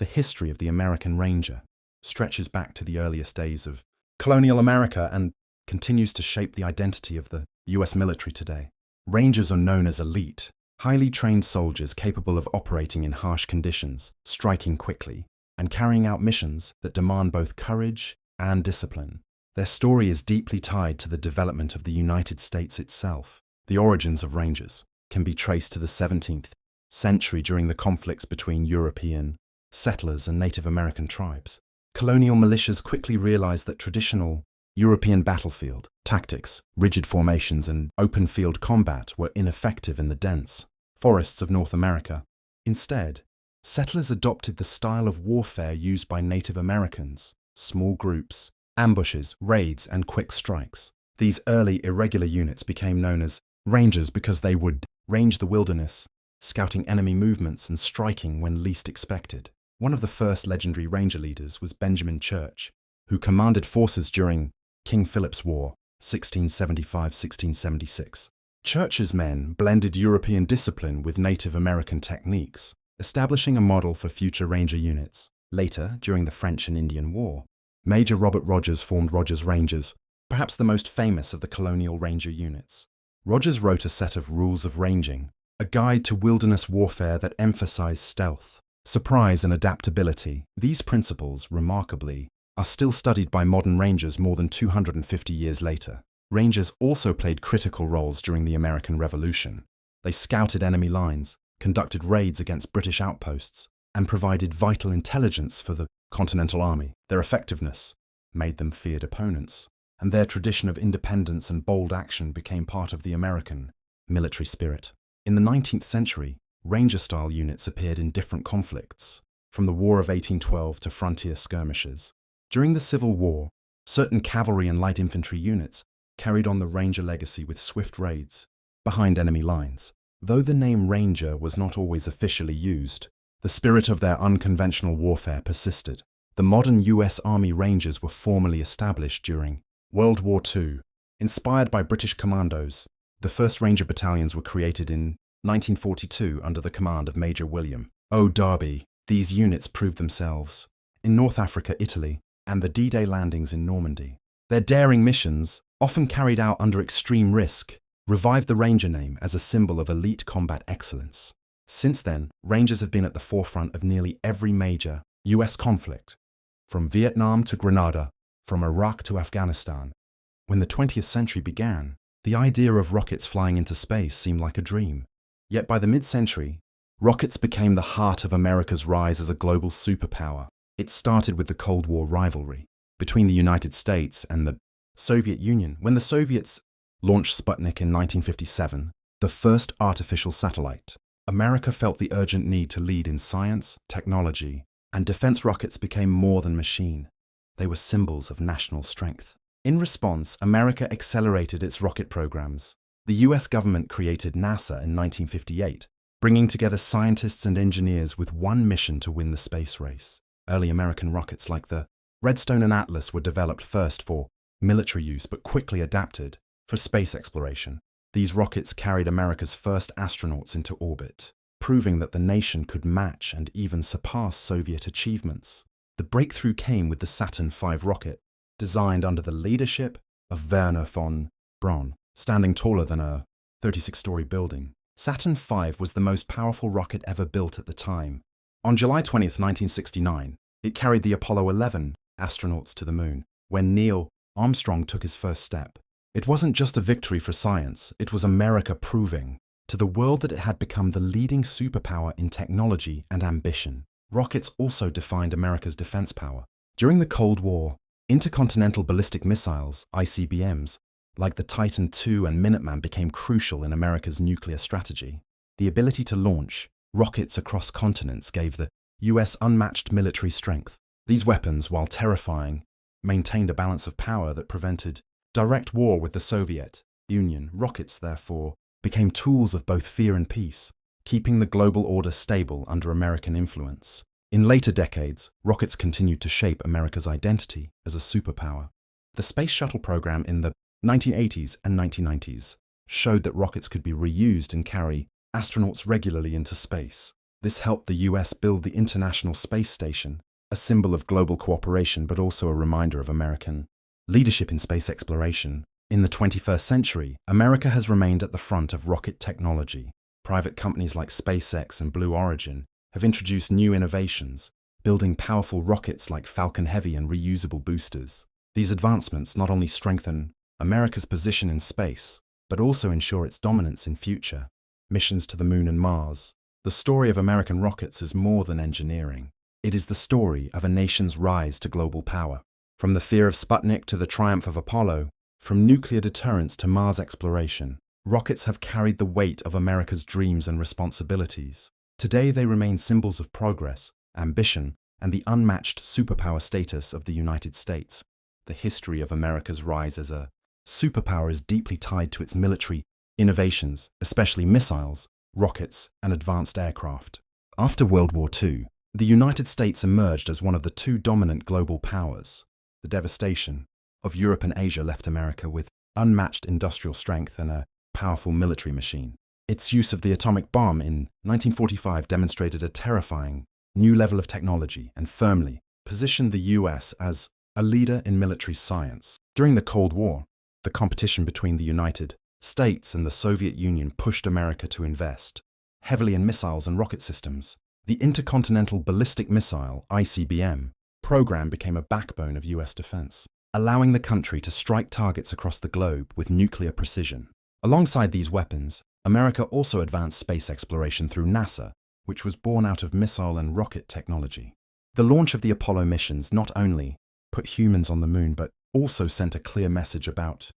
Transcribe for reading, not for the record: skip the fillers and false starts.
The history of the American Ranger stretches back to the earliest days of colonial America and continues to shape the identity of the US military today. Rangers are known as elite, highly trained soldiers capable of operating in harsh conditions, striking quickly, and carrying out missions that demand both courage and discipline. Their story is deeply tied to the development of the United States itself. The origins of Rangers can be traced to the 17th century during the conflicts between European settlers and Native American tribes. Colonial militias quickly realized that traditional European battlefield tactics, rigid formations, and open field combat were ineffective in the dense forests of North America. Instead, settlers adopted the style of warfare used by Native Americans: small groups, ambushes, raids, and quick strikes. These early irregular units became known as Rangers because they would range the wilderness, scouting enemy movements and striking when least expected. One of the first legendary Ranger leaders was Benjamin Church, who commanded forces during King Philip's War, 1675–1676. Church's men blended European discipline with Native American techniques, establishing a model for future Ranger units. Later, during the French and Indian War, Major Robert Rogers formed Rogers Rangers, perhaps the most famous of the colonial Ranger units. Rogers wrote a set of rules of ranging, a guide to wilderness warfare that emphasized stealth, surprise, and adaptability. These principles, remarkably, are still studied by modern Rangers more than 250 years later. Rangers also played critical roles during the American Revolution. They scouted enemy lines, conducted raids against British outposts, and provided vital intelligence for the Continental Army. Their effectiveness made them feared opponents, and their tradition of independence and bold action became part of the American military spirit. In the 19th century, Ranger-style units appeared in different conflicts, from the War of 1812 to frontier skirmishes. During the Civil War, certain cavalry and light infantry units carried on the Ranger legacy with swift raids behind enemy lines. Though the name Ranger was not always officially used, the spirit of their unconventional warfare persisted. The modern US Army Rangers were formally established during World War II. Inspired by British commandos, the first Ranger battalions were created in 1942 under the command of Major William O. Darby. These units proved themselves in North Africa, Italy, and the D-Day landings in Normandy. Their daring missions, often carried out under extreme risk, revived the Ranger name as a symbol of elite combat excellence. Since then, Rangers have been at the forefront of nearly every major US conflict, from Vietnam to Grenada, from Iraq to Afghanistan. When the 20th century began, the idea of rockets flying into space seemed like a dream. Yet by the mid-century, rockets became the heart of America's rise as a global superpower. It started with the Cold War rivalry between the United States and the Soviet Union. When the Soviets launched Sputnik in 1957, the first artificial satellite, America felt the urgent need to lead in science, technology, and defense. Rockets became more than machine. They were symbols of national strength. In response, America accelerated its rocket programs. The US government created NASA in 1958, bringing together scientists and engineers with one mission to win the space race. Early American rockets like the Redstone and Atlas were developed first for military use but quickly adapted for space exploration. These rockets carried America's first astronauts into orbit, proving that the nation could match and even surpass Soviet achievements. The breakthrough came with the Saturn V rocket, designed under the leadership of Wernher von Braun, standing taller than a 36-story building. Saturn V was the most powerful rocket ever built at the time. On July 20, 1969, it carried the Apollo 11 astronauts to the moon, when Neil Armstrong took his first step. It wasn't just a victory for science, it was America proving to the world that it had become the leading superpower in technology and ambition. Rockets also defined America's defense power. During the Cold War, intercontinental ballistic missiles, ICBMs, like the Titan II and Minuteman became crucial in America's nuclear strategy. The ability to launch rockets across continents gave the US unmatched military strength. These weapons, while terrifying, maintained a balance of power that prevented direct war with the Soviet Union. Rockets, therefore, became tools of both fear and peace, keeping the global order stable under American influence. In later decades, rockets continued to shape America's identity as a superpower. The Space Shuttle program in the 1980s and 1990s showed that rockets could be reused and carry astronauts regularly into space. This helped the US build the International Space Station, a symbol of global cooperation but also a reminder of American leadership in space exploration. In the 21st century, America has remained at the front of rocket technology. Private companies like SpaceX and Blue Origin have introduced new innovations, building powerful rockets like Falcon Heavy and reusable boosters. These advancements not only strengthen America's position in space, but also ensure its dominance in future missions to the Moon and Mars. The story of American rockets is more than engineering. It is the story of a nation's rise to global power. From the fear of Sputnik to the triumph of Apollo, from nuclear deterrence to Mars exploration, rockets have carried the weight of America's dreams and responsibilities. Today they remain symbols of progress, ambition, and the unmatched superpower status of the United States. The history of America's rise as a superpower is deeply tied to its military innovations, especially missiles, rockets, and advanced aircraft. After World War II, the United States emerged as one of the two dominant global powers. The devastation of Europe and Asia left America with unmatched industrial strength and a powerful military machine. Its use of the atomic bomb in 1945 demonstrated a terrifying new level of technology and firmly positioned the US as a leader in military science. During the Cold War, the competition between the United States and the Soviet Union pushed America to invest heavily in missiles and rocket systems. The Intercontinental Ballistic Missile (ICBM) program became a backbone of US defense, allowing the country to strike targets across the globe with nuclear precision. Alongside these weapons, America also advanced space exploration through NASA, which was born out of missile and rocket technology. The launch of the Apollo missions not only put humans on the moon but also sent a clear message about